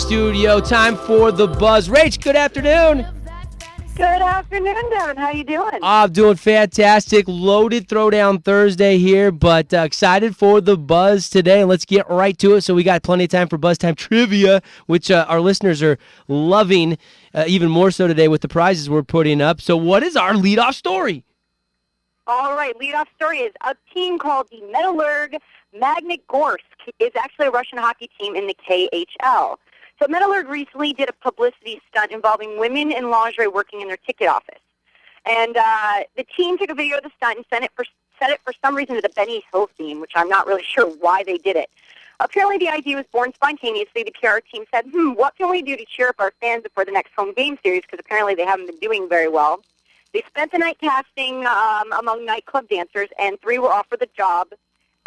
studio. Time for the Buzz. Rach, good afternoon. Good afternoon, Devin. How you doing? I'm doing fantastic. Loaded Throwdown Thursday here, but excited for the Buzz today. Let's get right to it. So we got plenty of time for Buzz Time Trivia, which our listeners are loving even more so today with the prizes we're putting up. So what is our leadoff story? All right, leadoff story is a team called the Metallurg Magnitogorsk. It's actually a Russian hockey team in the KHL. So Metallurg recently did a publicity stunt involving women in lingerie working in their ticket office. And the team took a video of the stunt and set it for some reason to the Benny Hill theme, which I'm not really sure why they did it. Apparently the idea was born spontaneously. The PR team said, what can we do to cheer up our fans before the next home game series? Because apparently they haven't been doing very well. They spent the night casting among nightclub dancers, and 3 were offered the job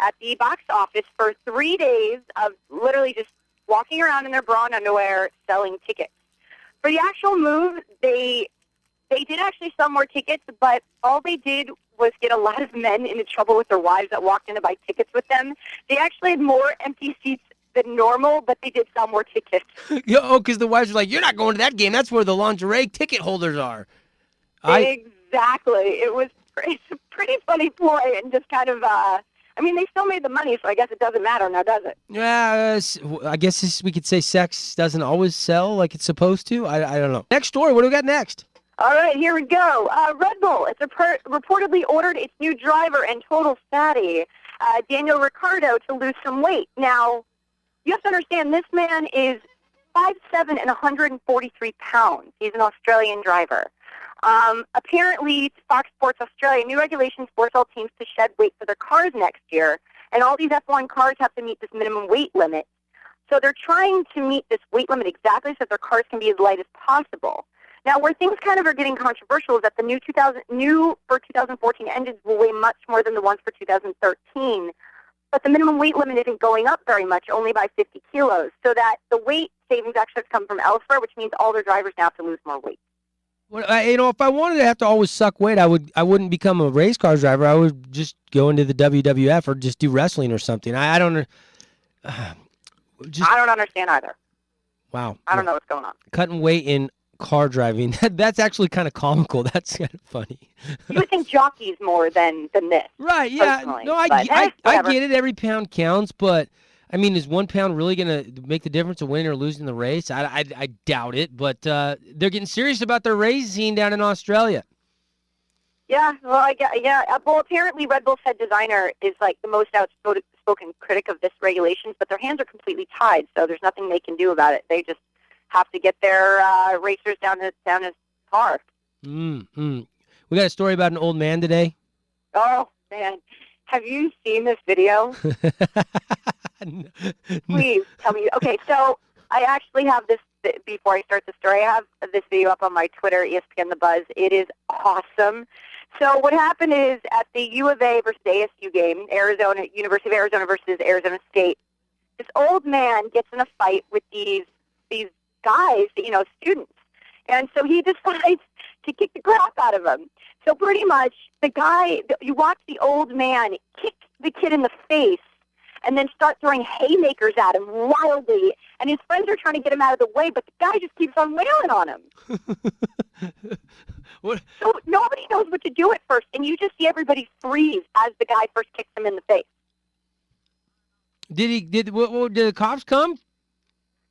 at the box office for 3 days of literally just walking around in their bra and underwear selling tickets. For the actual move, they did actually sell more tickets, but all they did was get a lot of men into trouble with their wives that walked in to buy tickets with them. They actually had more empty seats than normal, but they did sell more tickets. Because the wives were like, you're not going to that game. That's where the lingerie ticket holders are. Exactly. It's a pretty funny ploy and just kind of, they still made the money, so I guess it doesn't matter now, does it? Yeah, I guess we could say sex doesn't always sell like it's supposed to. I don't know. Next story, what do we got next? All right, here we go. Red Bull, it's reportedly ordered its new driver and total fatty, Daniel Ricciardo, to lose some weight. Now, you have to understand, this man is 5'7" and 143 pounds. He's an Australian driver. Apparently, Fox Sports Australia, new regulations force all teams to shed weight for their cars next year, and all these F1 cars have to meet this minimum weight limit. So they're trying to meet this weight limit exactly so that their cars can be as light as possible. Now, where things kind of are getting controversial is that the new for 2014 engines will weigh much more than the ones for 2013, but the minimum weight limit isn't going up very much, only by 50 kilos, so that the weight savings actually have come from elsewhere, which means all their drivers now have to lose more weight. Well, if I wanted to have to always suck weight, I wouldn't become a race car driver. I would just go into the WWF or just do wrestling or something. I don't. I don't understand either. Wow. I don't know what's going on. Cutting weight in car driving. That's actually kind of comical. That's kind of funny. You would think jockeys more than this. Right. Yeah. No, I get it. Every pound counts, but. Is 1 pound really going to make the difference of winning or losing the race? I doubt it, but they're getting serious about their race scene down in Australia. Yeah, well, Well, apparently Red Bull's head designer is like the most outspoken critic of this regulations, but their hands are completely tied, so there's nothing they can do about it. They just have to get their racers down his car. We got a story about an old man today. Oh, man. Have you seen this video? Please tell me. Okay, so I actually have this, before I start the story, I have this video up on my Twitter, ESPN The Buzz. It is awesome. So what happened is at the U of A versus ASU game, University of Arizona versus Arizona State, this old man gets in a fight with these guys, students. And so he decides to kick the crap out of him. So pretty much you watch the old man kick the kid in the face and then start throwing haymakers at him wildly. And his friends are trying to get him out of the way, but the guy just keeps on wailing on him. So nobody knows what to do at first, and you just see everybody freeze as the guy first kicks him in the face. Did the cops come?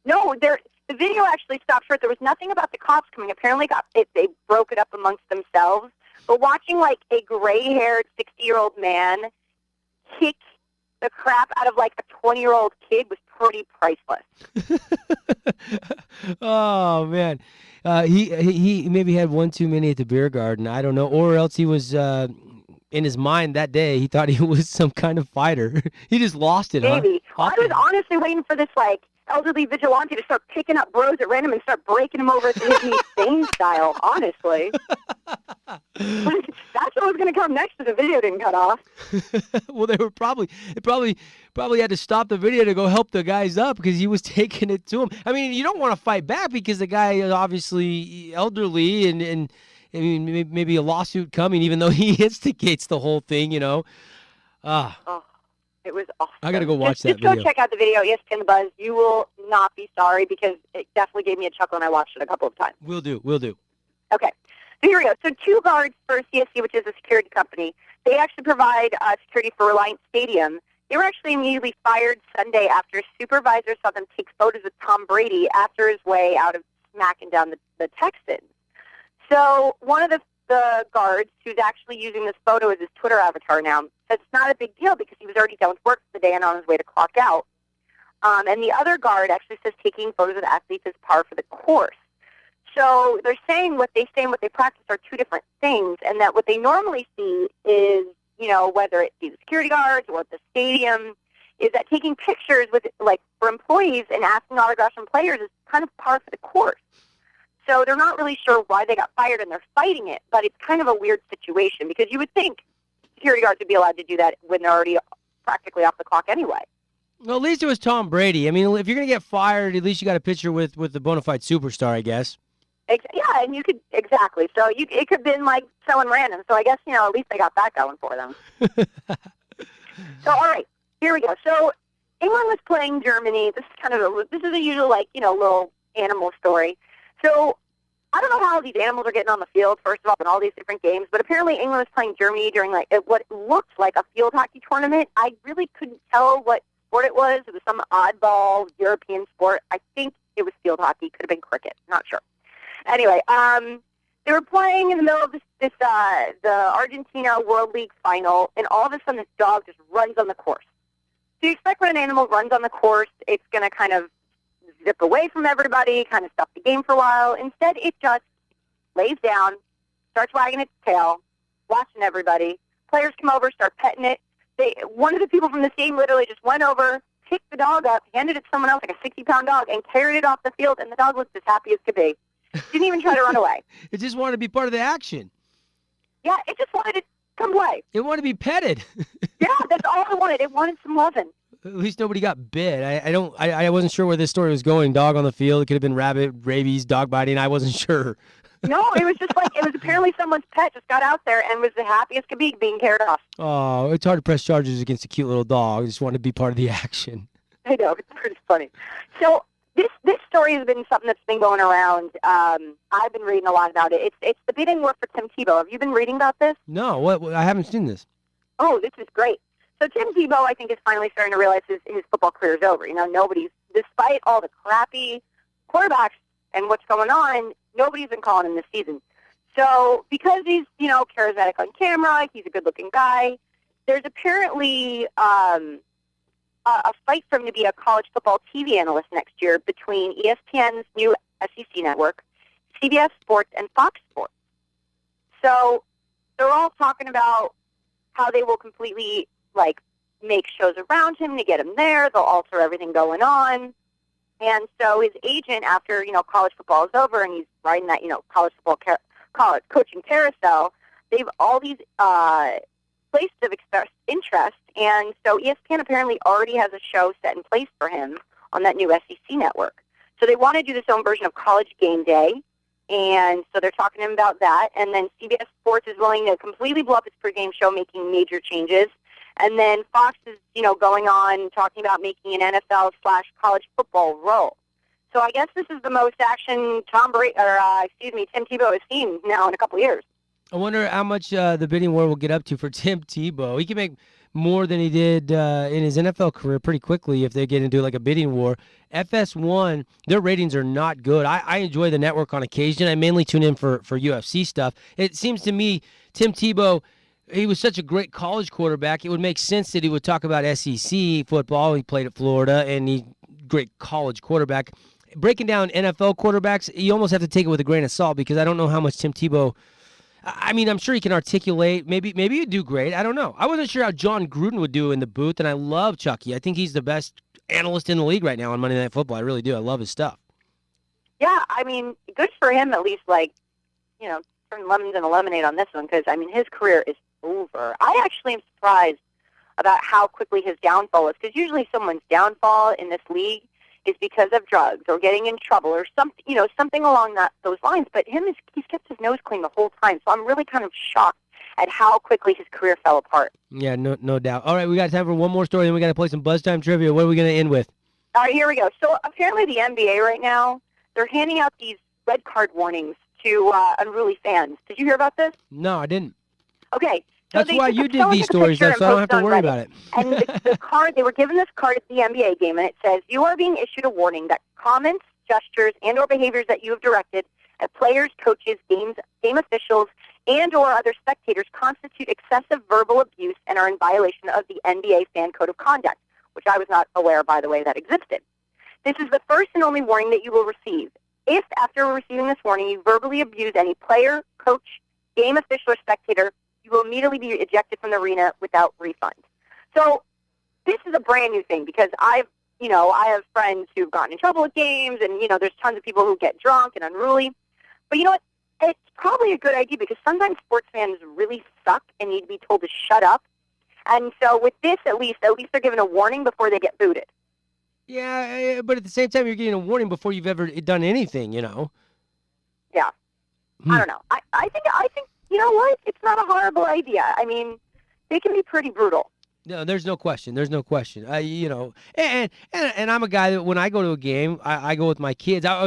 No, the video actually stopped short. There was nothing about the cops coming. Apparently they broke it up amongst themselves. But watching like a gray-haired 60-year-old man kick the crap out of like a 20-year-old kid was pretty priceless. Oh man, he maybe had one too many at the beer garden. I don't know, or else he was in his mind that day. He thought he was some kind of fighter. He just lost it. Maybe. Huh? I was honestly waiting for this like elderly vigilante to start picking up bros at random and start breaking them over to hit me Stain style. Honestly. That's what was going to come next if the video didn't cut off. Well, they probably had to stop the video to go help the guys up because he was taking it to him. You don't want to fight back because the guy is obviously elderly and maybe a lawsuit coming, even though he instigates the whole thing, Oh. It was awesome. I got to go watch that just video. Go check out the video, ESPN The Buzz. You will not be sorry because it definitely gave me a chuckle and I watched it a couple of times. Will do. Okay. So here we go. So two guards for CSC, which is a security company, they actually provide security for Reliance Stadium. They were actually immediately fired Sunday after a supervisor saw them take photos with Tom Brady after his way out of smacking down the Texans. So one of the guards, who's actually using this photo as his Twitter avatar now, says it's not a big deal because he was already done with work for the day and on his way to clock out. And the other guard actually says taking photos of athletes is par for the course. So they're saying what they say and what they practice are two different things, and that what they normally see is, whether it be the security guards or the stadium, is that taking pictures with, for employees and asking autographs from players is kind of par for the course. So they're not really sure why they got fired, and they're fighting it, but it's kind of a weird situation because you would think security guards would be allowed to do that when they're already practically off the clock anyway. Well, at least it was Tom Brady. I mean, if you're going to get fired, at least you got a picture with the bona fide superstar, I guess. Yeah, and you could, exactly. So it could have been like someone random. So I guess, at least they got that going for them. So, all right, here we go. So England was playing Germany. This is a usual, little animal story. So I don't know how these animals are getting on the field, first of all, in all these different games, but apparently England was playing Germany during what looked like a field hockey tournament. I really couldn't tell what sport it was. It was some oddball European sport. I think it was field hockey. Could have been cricket. Not sure. Anyway, they were playing in the middle of the Argentina World League final, and all of a sudden this dog just runs on the course. So you expect when an animal runs on the course, it's going to kind of zip away from everybody, kind of stop the game for a while. Instead, it just lays down, starts wagging its tail, watching everybody. Players come over, start petting it. One of the people from the team literally just went over, picked the dog up, handed it to someone else, like a 60-pound dog, and carried it off the field, and the dog looked as happy as could be. Didn't even try to run away. It just wanted to be part of the action. Yeah, it just wanted to come play. It wanted to be petted. Yeah, that's all it wanted. It wanted some loving. At least nobody got bit. I wasn't sure where this story was going. Dog on the field. It could have been rabbit, rabies, dog biting. I wasn't sure. No, it was just it was apparently someone's pet just got out there and was the happiest could be being carried off. Oh, it's hard to press charges against a cute little dog. I just wanted to be part of the action. I know, it's pretty funny. So this story has been something that's been going around. I've been reading a lot about it. It's the bidding war for Tim Tebow. Have you been reading about this? No, what? I haven't seen this. Oh, this is great. So Tim Tebow, I think, is finally starting to realize his football career is over. Despite all the crappy quarterbacks and what's going on, nobody's been calling him this season. So because he's, charismatic on camera, he's a good-looking guy, there's apparently a fight for him to be a college football TV analyst next year between ESPN's new SEC network, CBS Sports, and Fox Sports. So they're all talking about how they will completely, make shows around him to get him there. They'll alter everything going on. And so his agent, after, college football is over and he's riding that, college football college coaching carousel, they've all these places have expressed interest. And so ESPN apparently already has a show set in place for him on that new SEC network. So they want to do this own version of College Game Day. And so they're talking to him about that. And then CBS Sports is willing to completely blow up its pregame show, making major changes. And then Fox is, going on talking about making an NFL/college football role. So I guess this is the most action Tim Tebow has seen now in a couple of years. I wonder how much the bidding war will get up to for Tim Tebow. He can make more than he did in his NFL career pretty quickly if they get into a bidding war. FS1, their ratings are not good. I enjoy the network on occasion. I mainly tune in for UFC stuff. It seems to me Tim Tebow, he was such a great college quarterback. It would make sense that he would talk about SEC football. He played at Florida, and he's a great college quarterback. Breaking down NFL quarterbacks, you almost have to take it with a grain of salt because I don't know how much Tim Tebow, I'm sure he can articulate. Maybe he'd do great. I don't know. I wasn't sure how John Gruden would do in the booth, and I love Chucky. I think he's the best analyst in the league right now on Monday Night Football. I really do. I love his stuff. Yeah, good for him at least, turn lemons into lemonade on this one because, his career is over. I actually am surprised about how quickly his downfall is because usually someone's downfall in this league is because of drugs or getting in trouble or something along those lines. But he's kept his nose clean the whole time. So I'm really kind of shocked at how quickly his career fell apart. Yeah, no doubt. All right, we got time for one more story, then we got to play some Buzz Time trivia. What are we going to end with? All right, here we go. So apparently the NBA right now, they're handing out these red card warnings to unruly fans. Did you hear about this? No, I didn't. Okay. So That's why you dig these stories, though, so I don't have to worry about it. And the card, they were given this card at the NBA game, and it says, you are being issued a warning that comments, gestures, and or behaviors that you have directed at players, coaches, game officials, and or other spectators constitute excessive verbal abuse and are in violation of the NBA Fan Code of Conduct, which I was not aware, by the way, that existed. This is the first and only warning that you will receive. If, after receiving this warning, you verbally abuse any player, coach, game official, or spectator, you will immediately be ejected from the arena without refund. So this is a brand new thing because I have friends who've gotten in trouble at games, and, there's tons of people who get drunk and unruly. But you know what? It's probably a good idea because sometimes sports fans really suck and need to be told to shut up. And so with this, at least they're given a warning before they get booted. Yeah, but at the same time, you're getting a warning before you've ever done anything, Yeah. I don't know. I think you know what? It's not a horrible idea. I mean, they can be pretty brutal. No, there's no question. There's no question. And I'm a guy that when I go to a game, I go with my kids. I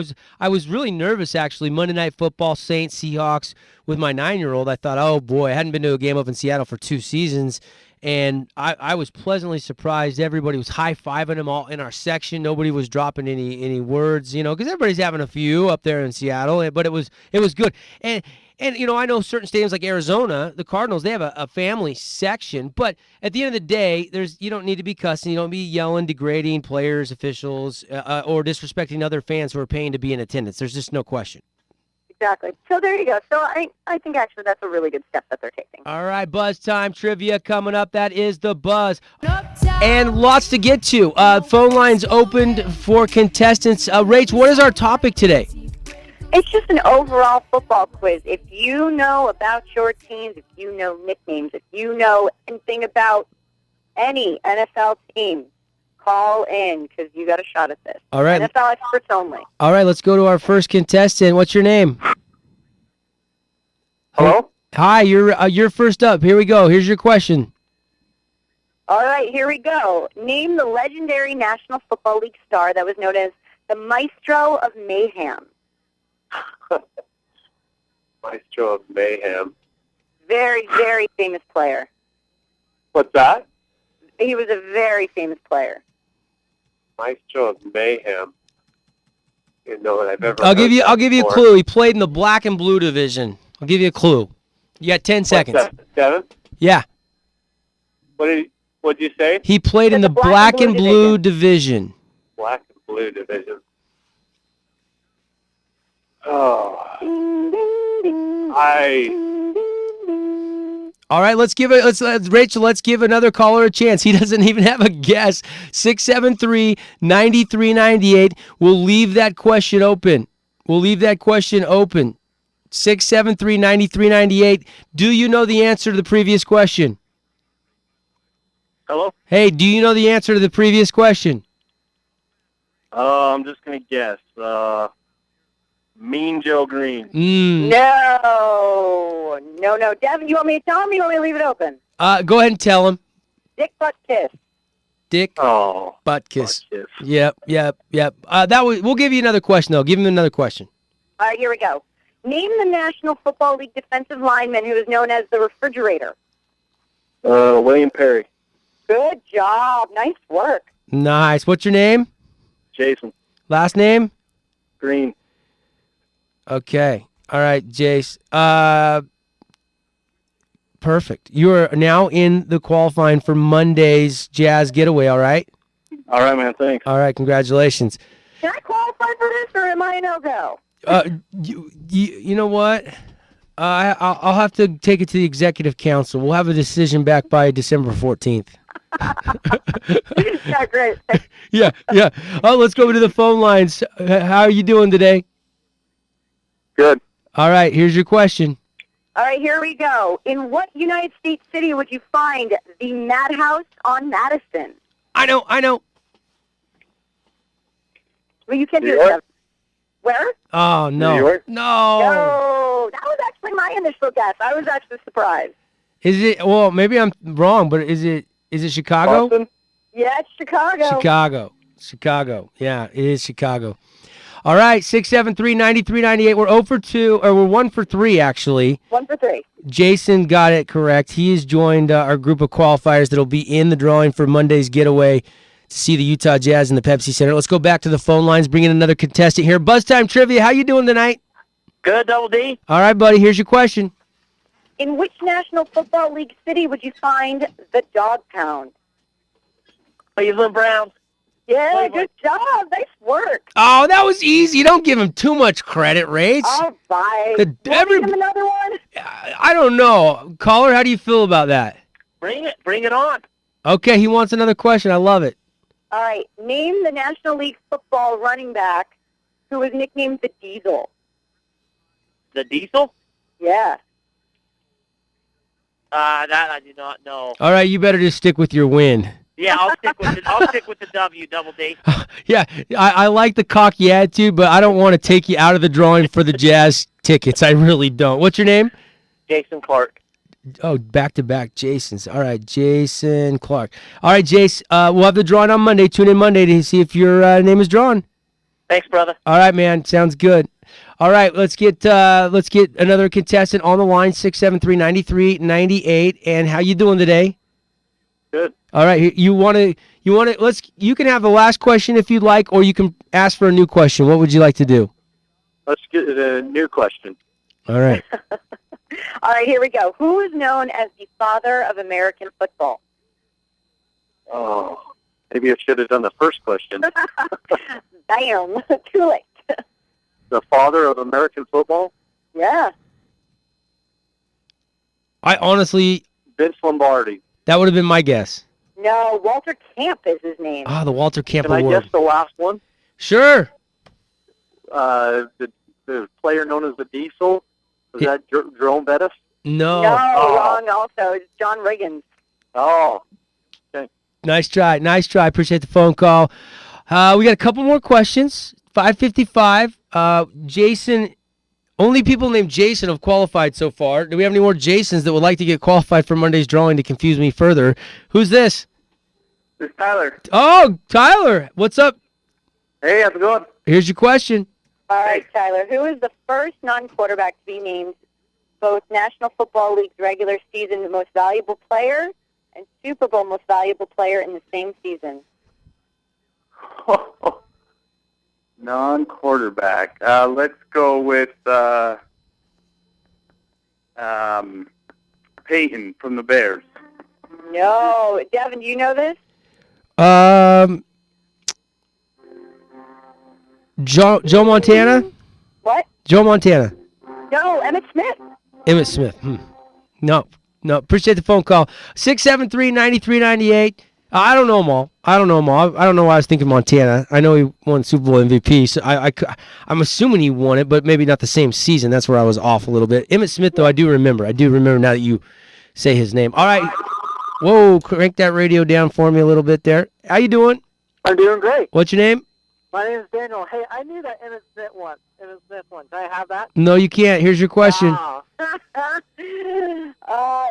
was really nervous actually. Monday Night Football, Saints, Seahawks with my 9-year-old. I thought, oh boy, I hadn't been to a game up in Seattle for 2 seasons, and I was pleasantly surprised. Everybody was high-fiving them all in our section. Nobody was dropping any words, because everybody's having a few up there in Seattle. But it was good. And I know certain stadiums like Arizona, the Cardinals, they have a family section. But at the end of the day, you don't need to be cussing. You don't be yelling, degrading players, officials, or disrespecting other fans who are paying to be in attendance. There's just no question. Exactly. So there you go. So I think actually that's a really good step that they're taking. All right, Buzz Time trivia coming up. That is the Buzz. And lots to get to. Phone lines opened for contestants. Rach, what is our topic today? It's just an overall football quiz. If you know about your teams, if you know nicknames, if you know anything about any NFL team, call in because you got a shot at this. All right. NFL experts only. All right, let's go to our first contestant. What's your name? Hello? Hi, you're first up. Here we go. Here's your question. All right, here we go. Name the legendary National Football League star that was known as the Maestro of Mayhem. Maestro of Mayhem. Very, very famous player. What's that? He was a very famous player. Maestro of Mayhem. You know what I've ever I'll give you a before. clue. He played in the black and blue division. I'll give you a clue. You got 10 seconds. What's that, Devin? Yeah. What'd you say? He played in the black and blue division. Black and blue division. Oh. All right, Rachel, let's give another caller a chance. He doesn't even have a guess. 673-9398. We'll leave that question open. 673-9398. Do you know the answer to the previous question? Hello? Hey, do you know the answer to the previous question? I'm just going to guess. Mean Joe Green. No. Devin, you want me to tell him or you want me to leave it open? Go ahead and tell him. Dick Butkus. Dick Oh. Butkus. Butkus. Yep. We'll give you another question, though. Give him another question. All right, here we go. Name the National Football League defensive lineman who is known as the Refrigerator. William Perry. Good job. Nice work. Nice. What's your name? Jason. Last name? Green. Okay. All right, Jace. Perfect. You are now in the qualifying for Monday's Jazz Getaway, all right? All right, man. Thanks. All right, congratulations. Can I qualify for this or am I a no-go? You know what? I'll have to take it to the executive council. We'll have a decision back by December 14th. Yeah, great. Yeah. Oh, let's go to the phone lines. How are you doing today? Good. All right, here's your question. All right, here we go. In what United States city would you find the Madhouse on Madison? I know. Well, you can't New do York? it. Where? Oh, no. New York? No. No, that was actually my initial guess. I was actually surprised. Is it? Well, maybe I'm wrong, but is it Chicago? Boston? Yeah, it's Chicago. Chicago. Yeah, it is Chicago. All right, 673-9398. We're 0 for 2, or we're 1 for 3 actually. 1 for 3. Jason got it correct. He has joined our group of qualifiers that'll be in the drawing for Monday's getaway to see the Utah Jazz in the Pepsi Center. Let's go back to the phone lines, bring in another contestant here. Buzz Time Trivia, how you doing tonight? Good, Double D. All right, buddy, here's your question. In which National Football League city would you find the Dog Pound? Cleveland Browns. Yeah, good job. Nice work. Oh, that was easy. Don't give him too much credit, Rach. All right. The- Wanna give him another one? I don't know. Caller, how do you feel about that? Bring it on. Okay, he wants another question. I love it. All right. Name the National League football running back who was nicknamed the Diesel. The Diesel? Yeah. That I do not know. All right, you better just stick with your win. Yeah, I'll stick with the W, Double D. Yeah, I like the cocky attitude, but I don't want to take you out of the drawing for the Jazz tickets. I really don't. What's your name? Jason Clark. Oh, back-to-back Jasons. All right, Jason Clark. All right, Jace, we'll have the drawing on Monday. Tune in Monday to see if your name is drawn. Thanks, brother. All right, man. Sounds good. All right, let's get another contestant on the line, 673-9398. And how you doing today? Good. All right, you can have the last question if you'd like, or you can ask for a new question. What would you like to do? Let's get a new question. All right. All right, here we go. Who is known as the father of American football? Oh, maybe I should have done the first question. Bam. Too late. The father of American football? Yeah. I honestly, Vince Lombardi. that would have been my guess. No, Walter Camp is his name. Ah, the Walter Camp Can I Award. guess the last one? Sure. The player known as the Diesel? Was that Jerome Bettis? No. No, Oh. wrong also. It's John Riggins. Oh, Nice try. Nice try. Appreciate the phone call. We got a couple more questions. 5:55. Jason, only people named Jason have qualified so far. Do we have any more Jasons that would like to get qualified for Monday's drawing to confuse me further? Who's this? it's Tyler. Oh, Tyler. What's up? Hey, how's it going? Here's your question. All right, Tyler. Who is the first non-quarterback to be named both National Football League's regular season most valuable player and Super Bowl most valuable player in the same season? Non-quarterback. Let's go with Peyton from the Bears. No. Devin, do you know this? Joe Montana? What? Joe Montana. No, Emmitt Smith. Emmett Smith. No. Appreciate the phone call. 673-9398. I don't know them all. I don't know why I was thinking Montana. I know he won Super Bowl MVP, so I'm assuming he won it, but maybe not the same season. That's where I was off a little bit. Emmett Smith, though, I do remember. now that you say his name. All right. Whoa, crank that radio down for me a little bit there. How you doing? I'm doing great. What's your name? My name is Daniel. Hey, I knew that Emmitt Smith one. Can I have that? No, you can't. Here's your question. Ah.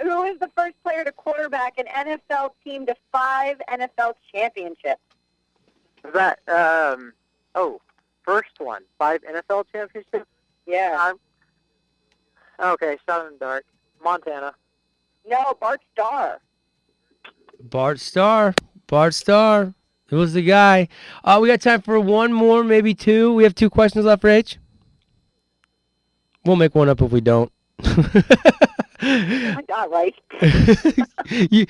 Who is the first player to quarterback an NFL team to 5 NFL championships? Is that, first one. 5 NFL championships? Yeah. Okay, shot in the dark. Montana. No, Bart Starr. Bart Starr. It was the guy. We got time for one more, maybe two. We have 2 questions left, Rach. We'll make one up if we don't. Oh my God, right? You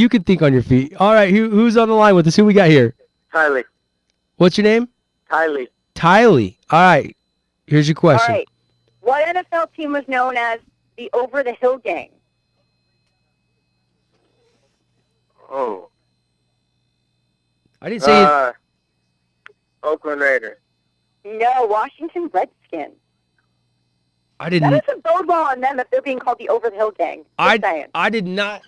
can think on your feet. All right, who's on the line with us? Who we got here? Tylee. What's your name? Tylee. Tylee. All right. Here's your question. All right. What NFL team was known as the Over the Hill Gang? Oh. I didn't say Oakland Raiders. No, Washington Redskins. I didn't. That doesn't bode well on them if they're being called the Over the Hill Gang. Just saying. I did not.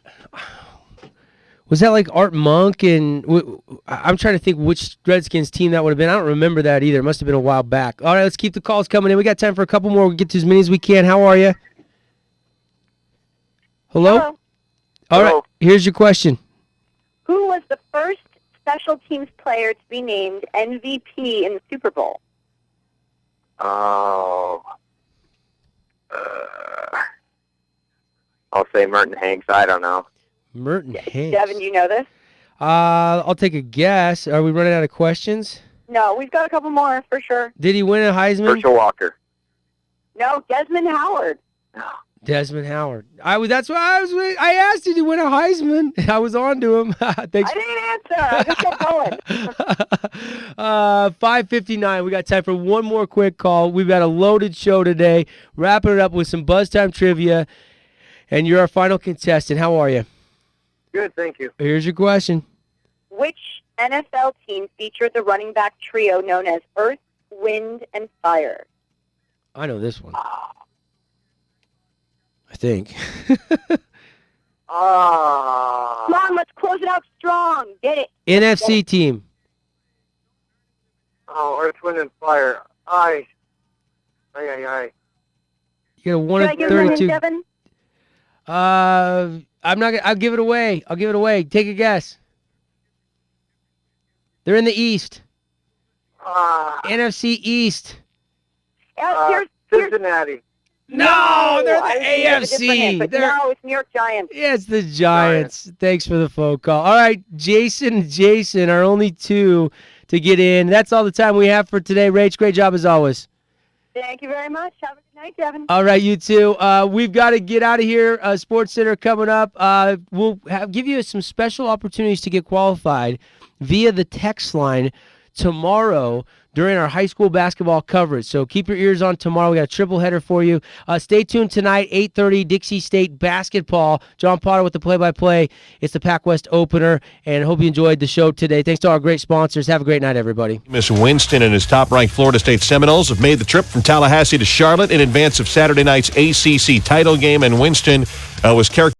Was that like Art Monk? And I'm trying to think which Redskins team that would have been. I don't remember that either. It must have been a while back. All right, let's keep the calls coming in. We got time for a couple more. We'll get to as many as we can. How are you? Hello? Hello. All right, Hello. here's your question. Who was the first special teams player to be named MVP in the Super Bowl? Oh. I'll say Merton Hanks. I don't know. Merton Hanks. Devin, do you know this? I'll take a guess. Are we running out of questions? No, we've got a couple more for sure. Did he win a Heisman? Herschel Walker. No, Desmond Howard. Desmond Howard. That's why I asked, did he win a Heisman? I was on to him. Thanks. I didn't answer. I just kept going. 5:59. We got time for one more quick call. We've got a loaded show today. Wrapping it up with some Buzz Time trivia. And you're our final contestant. How are you? Good, thank you. Here's your question. Which NFL team featured the running back trio known as Earth, Wind, and Fire? I know this one. I think. Come on, let's close it out strong. Get it. NFC team. Oh, Earth, Wind, and Fire. Aye. You got a 1 Should I and give them a hint, 32. Devin? I'm not. I'll give it away. Take a guess. They're in the East. NFC East. Here's Cincinnati. No, they're I the was gonna give a different hint, AFC. but They're no, it's New York Giants. Yeah, it's the Giants. Thanks for the phone call. All right, Jason are only two to get in. That's all the time we have for today. Rach, great job as always. Thank you very much. Have a good night, Devin. All right, you too. We've got to get out of here. Sports Center coming up. We'll give you some special opportunities to get qualified via the text line tomorrow during our high school basketball coverage. So keep your ears on tomorrow. We got a triple header for you. Stay tuned tonight, 8:30, Dixie State basketball. John Potter with the play-by-play. It's the Pac West opener, and hope you enjoyed the show today. Thanks to our great sponsors. Have a great night, everybody. Miss Winston and his top-ranked Florida State Seminoles have made the trip from Tallahassee to Charlotte in advance of Saturday night's ACC title game, and Winston was characterized